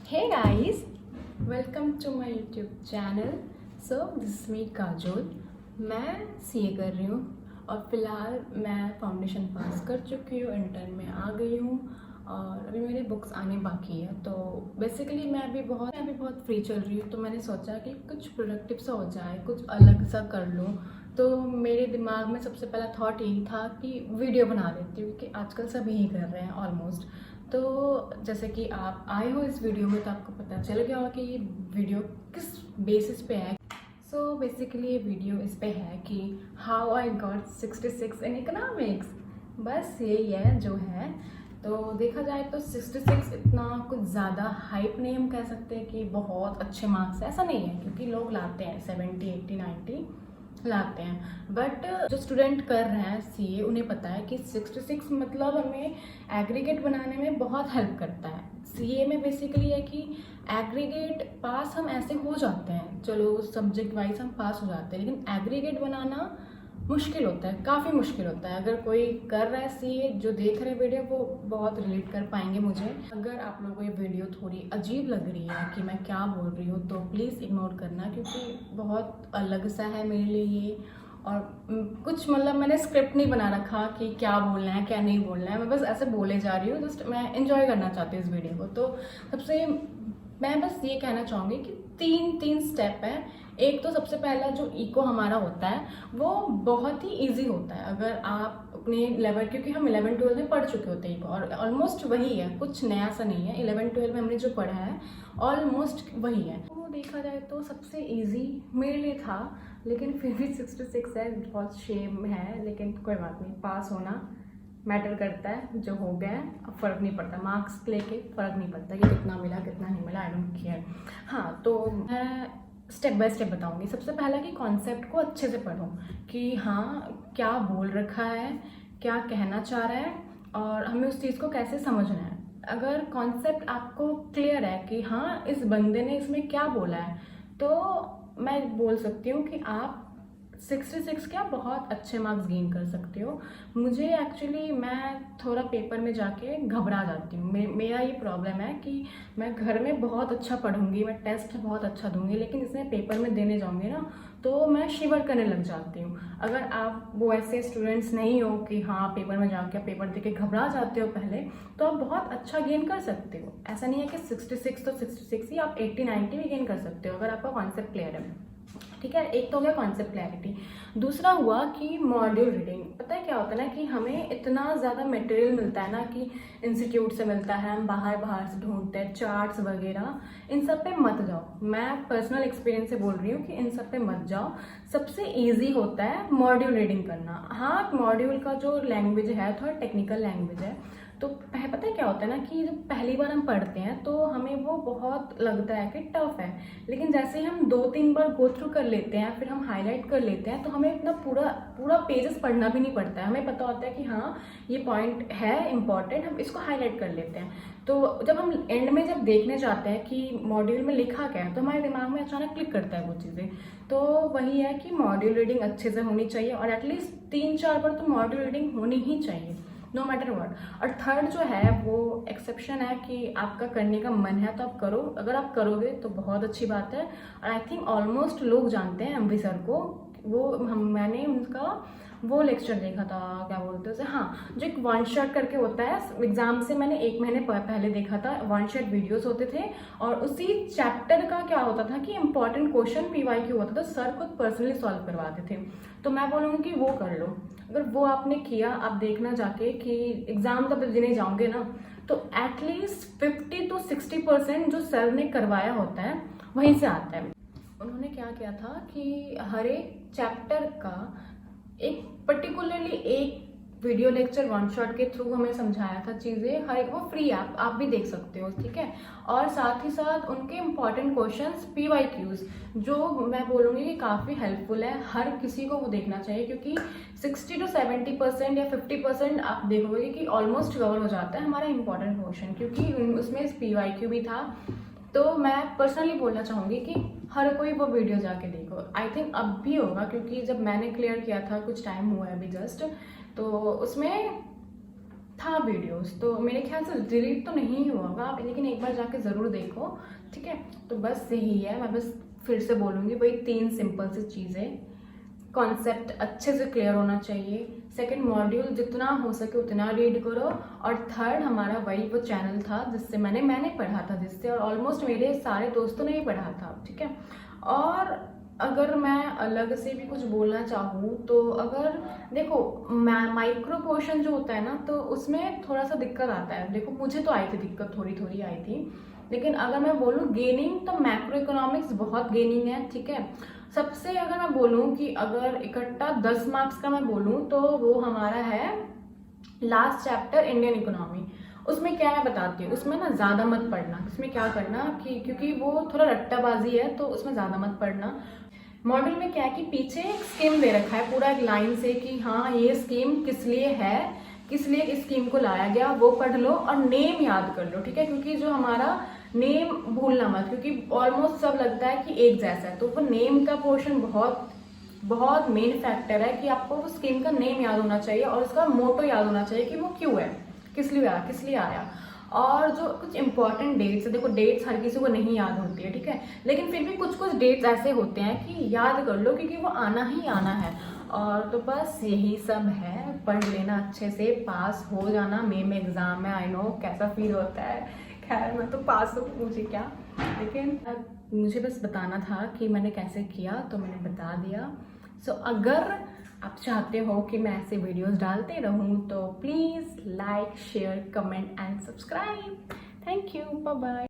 Hey guys, welcome to my YouTube channel. So this is me Kajol. मैं CA कर रही हूँ और फिलहाल मैं फाउंडेशन पास कर चुकी हूँ, इंटर्न में आ गई हूँ और अभी मेरी बुक्स आने बाकी है. तो बेसिकली मैं अभी बहुत फ्री चल रही हूँ, तो मैंने सोचा कि कुछ प्रोडक्टिव सा हो जाए, कुछ अलग सा कर लूँ. तो मेरे दिमाग में सबसे पहला थॉट यही था कि वीडियो बना लेती हूँ, क्योंकि आजकल सब यही कर रहे हैं ऑलमोस्ट. तो जैसे कि आप आए हो इस वीडियो में तो आपको पता चल गया होगा कि ये वीडियो किस बेसिस पे है. सो बेसिकली ये वीडियो इस पे है कि how I got 66 in economics. बस यही है जो है. तो देखा जाए तो 66 इतना कुछ ज़्यादा हाइप नहीं हम कह सकते कि बहुत अच्छे मार्क्स है, ऐसा नहीं है, क्योंकि लोग लाते हैं 70 80 90 लाते हैं. बट जो स्टूडेंट कर रहे हैं सीए उन्हें पता है कि 66 मतलब हमें एग्रीगेट बनाने में बहुत हेल्प करता है. सीए में बेसिकली है कि एग्रीगेट पास हम ऐसे हो जाते हैं, चलो सब्जेक्ट वाइज हम पास हो जाते हैं, लेकिन एग्रीगेट बनाना मुश्किल होता है, काफ़ी मुश्किल होता है. अगर कोई कर रहा है सीए, जो देख रहे हैं वीडियो, वो बहुत रिलेट कर पाएंगे मुझे. अगर आप लोगों को ये वीडियो थोड़ी अजीब लग रही है कि मैं क्या बोल रही हूँ, तो प्लीज़ इग्नोर करना, क्योंकि बहुत अलग सा है मेरे लिए ये. और कुछ मतलब मैंने स्क्रिप्ट नहीं बना रखा कि क्या बोलना है क्या नहीं बोलना है, मैं बस ऐसे बोले जा रही हूँ. जस्ट मैं इन्जॉय करना चाहती हूँ इस वीडियो को. तो सबसे मैं बस ये कहना चाहूँगी कि तीन स्टेप है. एक तो सबसे पहला जो इको हमारा होता है वो बहुत ही इजी होता है. अगर आप अपने लेवल, क्योंकि हम 11-12 में पढ़ चुके होते हैं इको, और ऑलमोस्ट वही है, कुछ नया सा नहीं है. 11-12 में हमने जो पढ़ा है ऑलमोस्ट वही है. तो देखा जाए तो सबसे इजी मेरे लिए था, लेकिन फिर भी 66 है, बहुत शेम है, लेकिन कोई बात नहीं. पास होना मैटर करता है, जो हो गया है अब फ़र्क नहीं पड़ता. मार्क्स लेके फ़र्क नहीं पड़ता कि कितना मिला कितना नहीं मिला, आई डोंट केयर. हाँ, तो मैं स्टेप बाय स्टेप बताऊंगी. सबसे पहला कि कॉन्सेप्ट को अच्छे से पढ़ो कि हाँ क्या बोल रखा है, क्या कहना चाह रहा है, और हमें उस चीज़ को कैसे समझना है. अगर कॉन्सेप्ट आपको क्लियर है कि हाँ इस बंदे ने इसमें क्या बोला है, तो मैं बोल सकती हूँ कि आप 66 क्या बहुत अच्छे मार्क्स गेन कर सकते हो. मुझे एक्चुअली मैं थोड़ा पेपर में जाके घबरा जाती हूँ. मेरा ये प्रॉब्लम है कि मैं घर में बहुत अच्छा पढ़ूंगी, मैं टेस्ट बहुत अच्छा दूंगी, लेकिन इसमें पेपर में देने जाऊंगी ना, तो मैं शिवर करने लग जाती हूँ. अगर आप वो ऐसे स्टूडेंट्स नहीं हो कि हाँ पेपर में जाके पेपर दे के घबरा जाते हो पहले, तो आप बहुत अच्छा गेन कर सकते हो. ऐसा नहीं है कि 66 तो 66 ही, आप 80-90 भी गेन कर सकते हो अगर आपका कॉन्सेप्ट क्लियर है. ठीक है, एक तो हो गया कॉन्सेप्ट क्लैरिटी. दूसरा हुआ कि मॉड्यूल रीडिंग. पता है क्या होता है ना कि हमें इतना ज़्यादा मटेरियल मिलता है ना, कि इंस्टीट्यूट से मिलता है, हम बाहर से ढूंढते हैं, चार्ट्स वगैरह. इन सब पे मत जाओ. मैं पर्सनल एक्सपीरियंस से बोल रही हूँ कि इन सब पे मत जाओ. सबसे ईजी होता है मॉड्यूल रीडिंग करना. हाँ, मॉड्यूल का जो लैंग्वेज है थोड़ा टेक्निकल लैंग्वेज है, तो पता है क्या होता है ना कि जब पहली बार हम पढ़ते हैं तो हमें वो बहुत लगता है कि टफ है, लेकिन जैसे ही हम 2-3 बार गो थ्रू कर लेते हैं, फिर हम हाईलाइट कर लेते हैं, तो हमें इतना पूरा पेजेस पढ़ना भी नहीं पड़ता है. हमें पता होता है कि हाँ ये पॉइंट है इंपॉर्टेंट, हम इसको हाईलाइट कर लेते हैं. तो जब हम एंड में जब देखने जाते हैं कि मॉड्यूल में लिखा क्या है, तो हमारे दिमाग में अचानक क्लिक करता है वो चीज़ें. तो वही है कि मॉड्यूल रीडिंग अच्छे से होनी चाहिए, और एटलीस्ट 3-4 बार तो मॉड्यूल रीडिंग होनी ही चाहिए, नो मैटर व्हाट. और थर्ड जो है वो एक्सेप्शन है कि आपका करने का मन है तो आप करो. अगर आप करोगे तो बहुत अच्छी बात है. और आई थिंक ऑलमोस्ट लोग जानते हैं एमवी सर को. मैंने उनका वो लेक्चर देखा था, क्या बोलते हैं उसे, हाँ, जो एक वन शॉट करके होता है एग्जाम से, मैंने 1 महीने पहले देखा था. वन शॉट वीडियोस होते थे, और उसी चैप्टर का क्या होता था कि इंपॉर्टेंट क्वेश्चन पीवाईक्यू होता था, सर खुद पर्सनली सॉल्व करवाते थे. तो मैं बोलूँगी कि वो कर लो. अगर वो आपने किया, आप देखना जाके कि एग्जाम जब देने जाओगे ना, तो एटलीस्ट 50-60% जो सर ने करवाया होता है वहीं से आता है. उन्होंने क्या किया था कि हर एक चैप्टर का एक पर्टिकुलरली एक वीडियो लेक्चर वन शॉट के थ्रू हमें समझाया था चीज़ें. हर एक वो फ्री आप भी देख सकते हो, ठीक है. और साथ ही साथ उनके इम्पॉर्टेंट क्वेश्चंस पीवाईक्यूज, जो मैं बोलूँगी कि काफ़ी हेल्पफुल है. हर किसी को वो देखना चाहिए, क्योंकि 60-70% या 50% आप देखोगे कि ऑलमोस्ट कवर हो जाता है हमारा इंपॉर्टेंट क्वेश्चन, क्योंकि उसमें पीवाईक्यू भी था. तो मैं पर्सनली बोलना चाहूँगी कि हर कोई वो वीडियो जाके देखो. आई थिंक अब भी होगा, क्योंकि जब मैंने क्लियर किया था कुछ टाइम हुआ है अभी जस्ट, तो उसमें था वीडियोस, तो मेरे ख्याल से डिलीट तो नहीं हुआ होगा आप, लेकिन एक बार जाके ज़रूर देखो, ठीक है। तो बस यही है, मैं बस फिर से बोलूँगी वही 3 सिंपल सी चीज़ें। कॉन्सेप्ट अच्छे से क्लियर होना चाहिए, सेकंड मॉड्यूल जितना हो सके उतना रीड करो, और थर्ड हमारा वही वो चैनल था जिससे मैंने पढ़ा था, जिससे और ऑलमोस्ट मेरे सारे दोस्तों ने ही पढ़ा था, ठीक है। और अगर मैं अलग से भी कुछ बोलना चाहूँ तो अगर देखो माइक्रो पोर्शन जो होता है ना, तो उसमें थोड़ा सा दिक्कत आता है। देखो मुझे तो आई थी दिक्कत, थोड़ी थोड़ी आई थी, लेकिन अगर मैं बोलूँ गेनिंग तो मैक्रो इकोनॉमिक्स बहुत गेनिंग है, ठीक है। सबसे अगर मैं बोलूँ कि अगर इकट्ठा 10 मार्क्स का मैं बोलूँ तो वो हमारा है लास्ट चैप्टर इंडियन इकोनॉमी। उसमें क्या मैं बताती हूँ, उसमें ना ज़्यादा मत पढ़ना, उसमें क्या करना कि क्योंकि वो थोड़ा रट्टाबाजी है तो उसमें ज़्यादा मत पढ़ना। मॉड्यूल में क्या है कि पीछे एक स्कीम दे रखा है पूरा एक लाइन से कि हाँ ये स्कीम किस लिए है, किस लिए इस स्कीम को लाया गया, वो पढ़ लो और नेम याद कर लो, ठीक है। क्योंकि जो हमारा नेम भूलना मत, क्योंकि ऑलमोस्ट सब लगता है कि एक जैसा है, तो वो नेम का पोर्शन बहुत बहुत मेन फैक्टर है कि आपको वो स्कीम का नेम याद होना चाहिए और उसका मोटो याद होना चाहिए कि वो क्यों है, किस लिए आया। और जो कुछ इंपॉर्टेंट डेट्स है, देखो डेट्स हर किसी को नहीं याद होती है, ठीक है, लेकिन फिर भी कुछ कुछ डेट्स ऐसे होते हैं कि याद कर लो क्योंकि वो आना ही आना है। और तो बस यही सब है, पढ़ लेना अच्छे से, पास हो जाना। मई में एग्ज़ाम है, आई नो कैसा फील होता है, खैर मैं तो पास हूँ, मुझे क्या, लेकिन मुझे बस बताना था कि मैंने कैसे किया, तो मैंने बता दिया। सो अगर आप चाहते हो कि मैं ऐसे वीडियोस डालते रहूं तो please like share comment and subscribe. Thank you, bye bye.